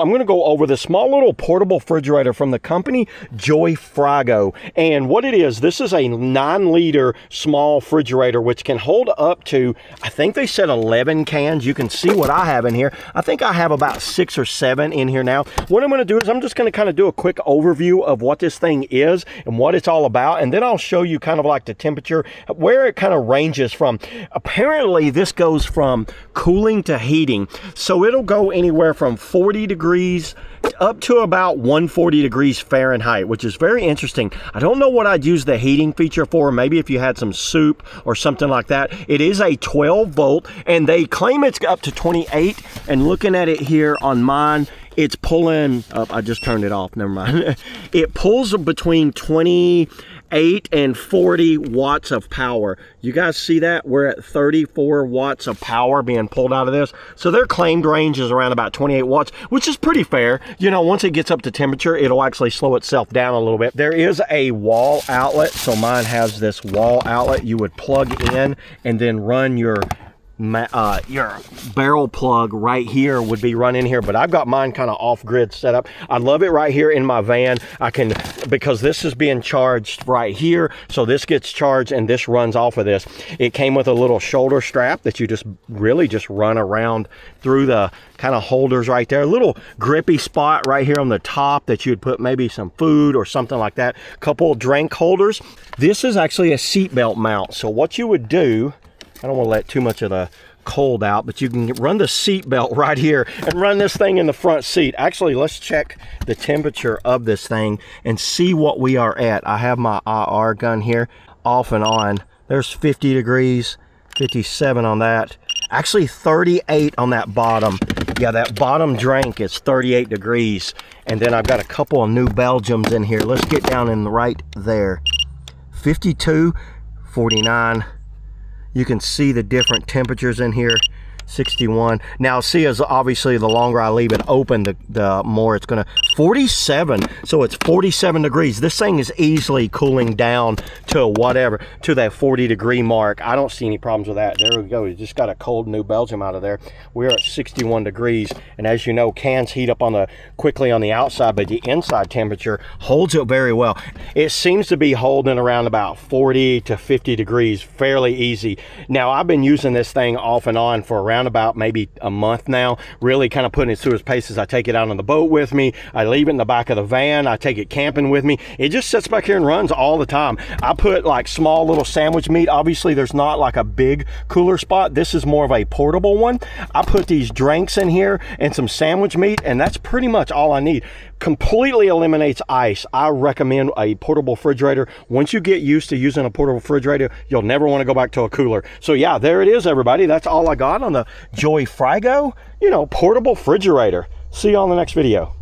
I'm going to go over the small little portable refrigerator from the company JOYFRIGO. And what it is, this is a 9-liter small refrigerator which can hold up to, I think they said 11 cans. You can see what I have in here. I think I have about 6 or 7 in here now. What I'm going to do is I'm just going to kind of do a quick overview of what this thing is and what it's all about. And then I'll show you kind of like the temperature, where it kind of ranges from. Apparently this goes from cooling to heating. So it'll go anywhere from 40 degrees up to about 140 degrees Fahrenheit, which is very interesting. I don't know what I'd use the heating feature for. Maybe if you had some soup or something like that. It is a 12 volt and they claim it's up to 28. And looking at it here on mine, it's pulling up. I just turned it off, never mind. It pulls between 28 and 40 watts of power. You guys see that? We're at 34 watts of power being pulled out of this. So their claimed range is around about 28 watts, which is pretty fair. You know, once it gets up to temperature, it'll actually slow itself down a little bit. There is a wall outlet. So mine has this wall outlet you would plug in and then run your barrel plug right here would be running here, but I've got mine kind of off-grid set up. I love it right here in my van. I can, because this is being charged right here, so this gets charged and this runs off of this. It came with a little shoulder strap that you just really just run around through the kind of holders right there. A little grippy spot right here on the top that you'd put maybe some food or something like that. Couple drink holders. This is actually a seatbelt mount. So what you would do, I don't want to let too much of the cold out, but you can run the seat belt right here and run this thing in the front seat. Actually, let's check the temperature of this thing and see what we are at. I have my IR gun here off and on. There's 50 degrees, 57 on that. Actually 38 on that bottom. Yeah, that bottom drink is 38 degrees. And then I've got a couple of New Belgiums in here. Let's get down in right there. 52, 49. You can see the different temperatures in here. 61. Now see, as obviously the longer I leave it open, the more it's gonna. 47. So it's 47 degrees. This thing is easily cooling down to whatever, to that 40 degree mark. I don't see any problems with that. There we go. You just got a cold New Belgium out of there. We're at 61 degrees, and as you know, cans heat up quickly on the outside, but the inside temperature holds it very well. It seems to be holding around about 40 to 50 degrees fairly easy. Now I've been using this thing off and on for around about maybe a month now, really kind of putting it through its paces. I take it out on the boat with me, I leave it in the back of the van, I take it camping with me. It just sits back here and runs all the time. I put like small little sandwich meat. Obviously there's not like a big cooler spot. This is more of a portable one. I put these drinks in here and some sandwich meat, and that's pretty much all I need. Completely eliminates ice. I recommend a portable refrigerator. Once you get used to using a portable refrigerator, you'll never want to go back to a cooler. So yeah, there it is, everybody. That's all I got on the JOYFRIGO, portable refrigerator. See you on the next video.